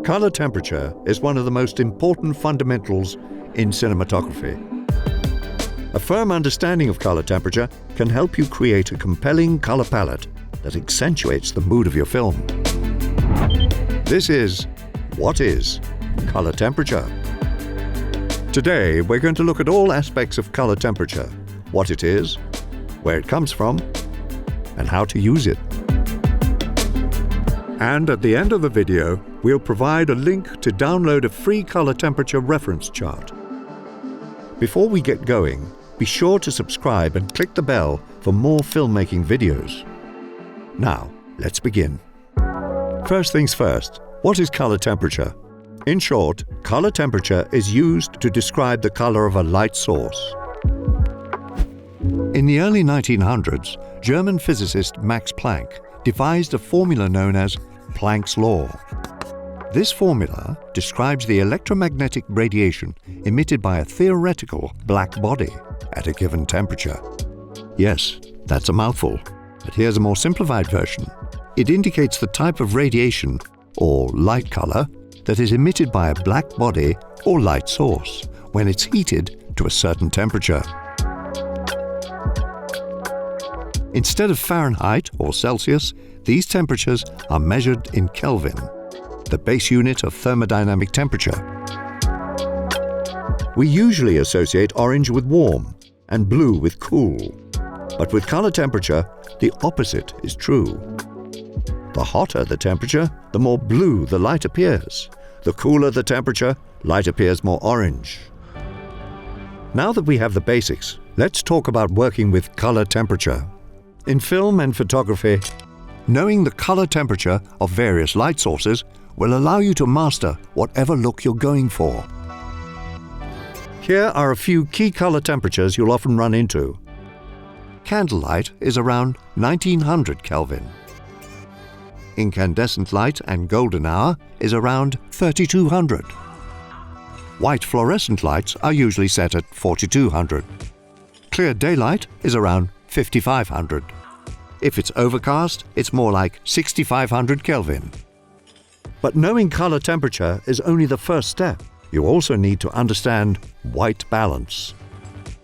Color temperature is one of the most important fundamentals in cinematography. A firm understanding of color temperature can help you create a compelling color palette that accentuates the mood of your film. This is What is Color Temperature? Today, we're going to look at all aspects of color temperature, what it is, where it comes from, and how to use it. And at the end of the video, we'll provide a link to download a free color temperature reference chart. Before we get going, be sure to subscribe and click the bell for more filmmaking videos. Now, let's begin. First things first, what is color temperature? In short, color temperature is used to describe the color of a light source. In the early 1900s, German physicist Max Planck devised a formula known as Planck's law. This formula describes the electromagnetic radiation emitted by a theoretical black body at a given temperature. Yes, that's a mouthful, but here's a more simplified version. It indicates the type of radiation, or light color, that is emitted by a black body or light source when it's heated to a certain temperature. Instead of Fahrenheit or Celsius, these temperatures are measured in Kelvin, the base unit of thermodynamic temperature. We usually associate orange with warm and blue with cool, but with color temperature, the opposite is true. The hotter the temperature, the more blue the light appears. The cooler the temperature, light appears more orange. Now that we have the basics, let's talk about working with color temperature. In film and photography, knowing the color temperature of various light sources will allow you to master whatever look you're going for. Here are a few key color temperatures you'll often run into. Candlelight is around 1900 Kelvin. Incandescent light and golden hour is around 3200. White fluorescent lights are usually set at 4200. Clear daylight is around 5500. If it's overcast, it's more like 6500 Kelvin. But knowing color temperature is only the first step. You also need to understand white balance.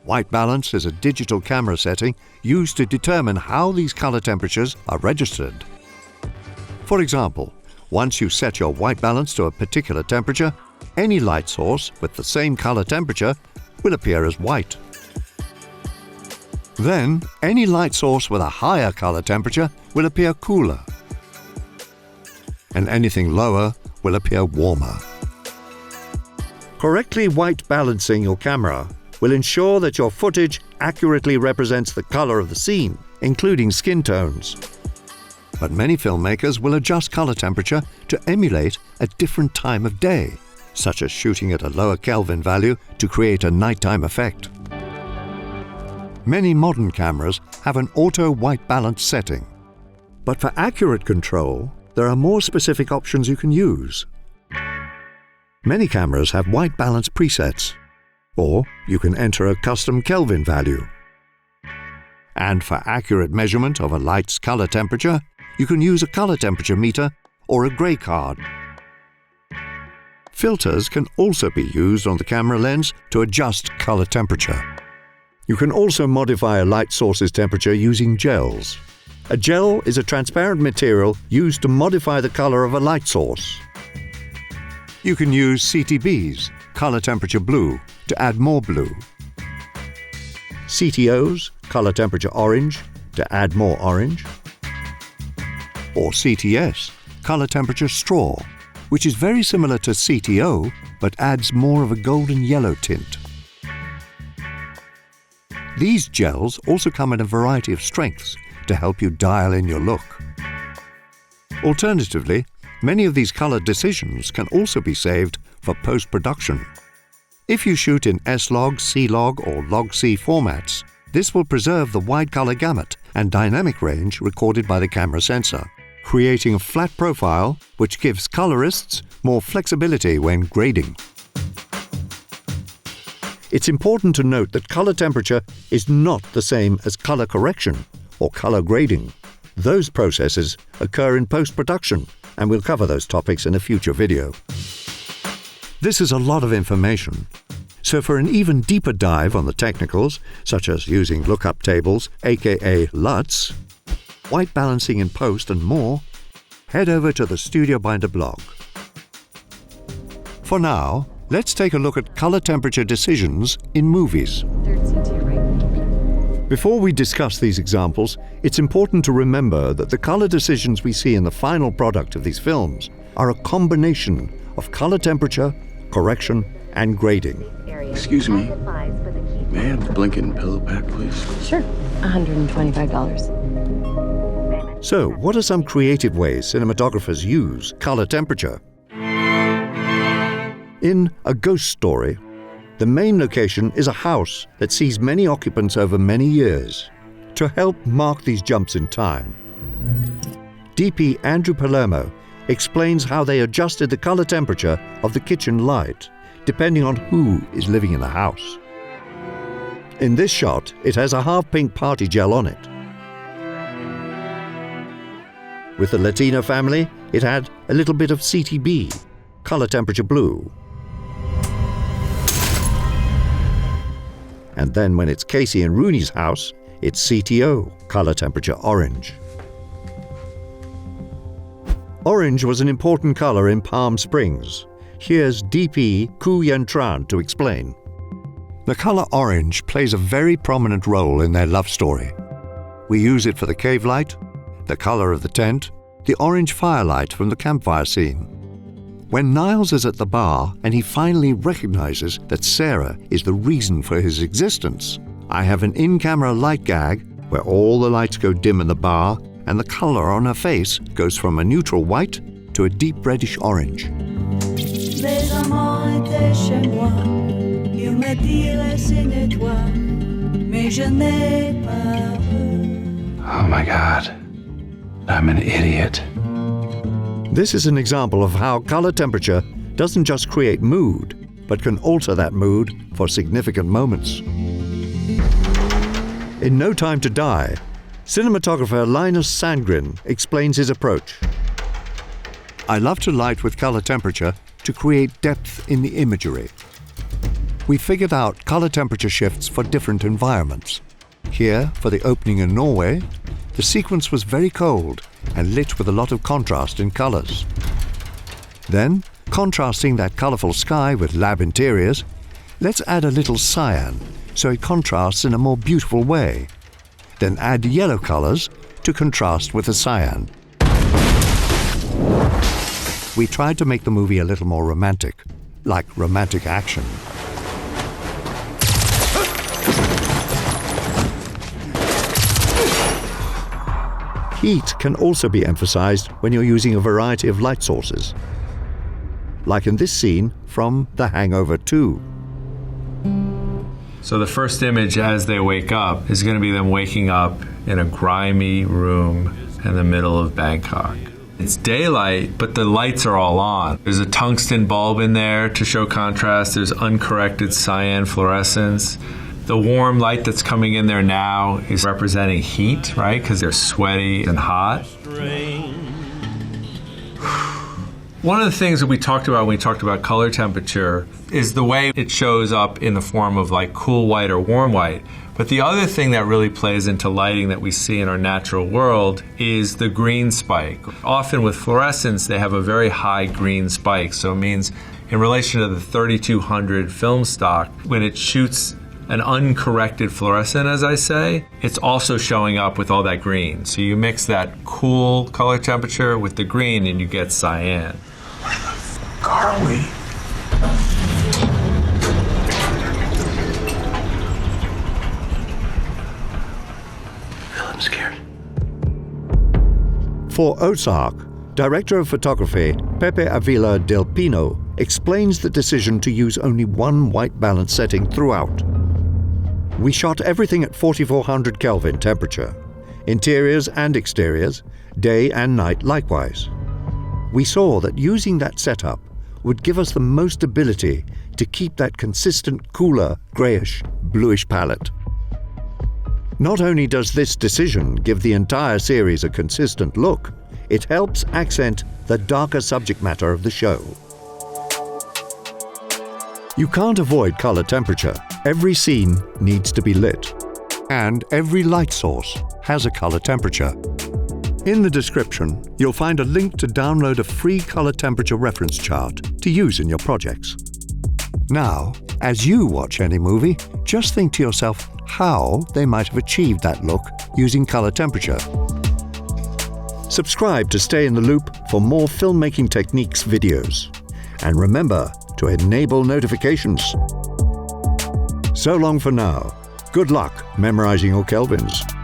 White balance is a digital camera setting used to determine how these color temperatures are registered. For example, once you set your white balance to a particular temperature, any light source with the same color temperature will appear as white. Then, any light source with a higher color temperature will appear cooler, and anything lower will appear warmer. Correctly white balancing your camera will ensure that your footage accurately represents the color of the scene, including skin tones. But many filmmakers will adjust color temperature to emulate a different time of day, such as shooting at a lower Kelvin value to create a nighttime effect. Many modern cameras have an auto white balance setting. But for accurate control, there are more specific options you can use. Many cameras have white balance presets, or you can enter a custom Kelvin value. And for accurate measurement of a light's color temperature, you can use a color temperature meter or a gray card. Filters can also be used on the camera lens to adjust color temperature. You can also modify a light source's temperature using gels. A gel is a transparent material used to modify the color of a light source. You can use CTBs, color temperature blue, to add more blue. CTOs, color temperature orange, to add more orange. Or CTS, color temperature straw, which is very similar to CTO but adds more of a golden yellow tint. These gels also come in a variety of strengths to help you dial in your look. Alternatively, many of these color decisions can also be saved for post-production. If you shoot in S-Log, C-Log or Log-C formats, this will preserve the wide color gamut and dynamic range recorded by the camera sensor, creating a flat profile which gives colorists more flexibility when grading. It's important to note that color temperature is not the same as color correction or color grading. Those processes occur in post-production and we'll cover those topics in a future video. This is a lot of information, so for an even deeper dive on the technicals, such as using lookup tables, aka LUTs, white balancing in post and more, head over to the Studio Binder blog. For now, let's take a look at color temperature decisions in movies. Before we discuss these examples, it's important to remember that the color decisions we see in the final product of these films are a combination of color temperature, correction, and grading. Excuse me, may I have the blanket and pillow pack, please? Sure, $125. So, what are some creative ways cinematographers use color temperature? In A Ghost Story, the main location is a house that sees many occupants over many years. To help mark these jumps in time, DP Andrew Palermo explains how they adjusted the color temperature of the kitchen light, depending on who is living in the house. In this shot, it has a half-pink party gel on it. With the Latino family, it had a little bit of CTB, color temperature blue. And then when it's Casey and Rooney's house, it's CTO, color temperature orange. Orange was an important color in Palm Springs. Here's DP Ku Yen Tran to explain. The color orange plays a very prominent role in their love story. We use it for the cave light, the color of the tent, the orange firelight from the campfire scene. When Niles is at the bar and he finally recognizes that Sarah is the reason for his existence, I have an in-camera light gag where all the lights go dim in the bar and the color on her face goes from a neutral white to a deep reddish orange. Oh my God, I'm an idiot. This is an example of how color temperature doesn't just create mood, but can alter that mood for significant moments. In No Time to Die, cinematographer Linus Sandgren explains his approach. I love to light with color temperature to create depth in the imagery. We figured out color temperature shifts for different environments. Here, for the opening in Norway, the sequence was very cold and lit with a lot of contrast in colors. Then, contrasting that colorful sky with lab interiors, let's add a little cyan so it contrasts in a more beautiful way. Then add yellow colors to contrast with the cyan. We tried to make the movie a little more romantic, like romantic action. Heat can also be emphasized when you're using a variety of light sources, like in this scene from The Hangover 2. So the first image as they wake up is going to be them waking up in a grimy room in the middle of Bangkok. It's daylight, but the lights are all on. There's a tungsten bulb in there to show contrast. There's uncorrected cyan fluorescence. The warm light that's coming in there now is representing heat, right? Because they're sweaty and hot. One of the things that we talked about when we talked about color temperature is the way it shows up in the form of like cool white or warm white. But the other thing that really plays into lighting that we see in our natural world is the green spike. Often with fluorescence, they have a very high green spike. So it means in relation to the 3200 film stock, when it shoots an uncorrected fluorescent, as I say, it's also showing up with all that green. So you mix that cool color temperature with the green and you get cyan. Where the fuck are we? I'm scared. For Ozark, director of photography Pepe Avila del Pino explains the decision to use only one white balance setting throughout. We shot everything at 4400 Kelvin temperature, interiors and exteriors, day and night likewise. We saw that using that setup would give us the most ability to keep that consistent, cooler, grayish, bluish palette. Not only does this decision give the entire series a consistent look, it helps accent the darker subject matter of the show. You can't avoid color temperature. Every scene needs to be lit. And every light source has a color temperature. In the description, you'll find a link to download a free color temperature reference chart to use in your projects. Now, as you watch any movie, just think to yourself how they might have achieved that look using color temperature. Subscribe to stay in the loop for more filmmaking techniques videos. And remember to enable notifications. So long for now. Good luck memorizing your kelvins.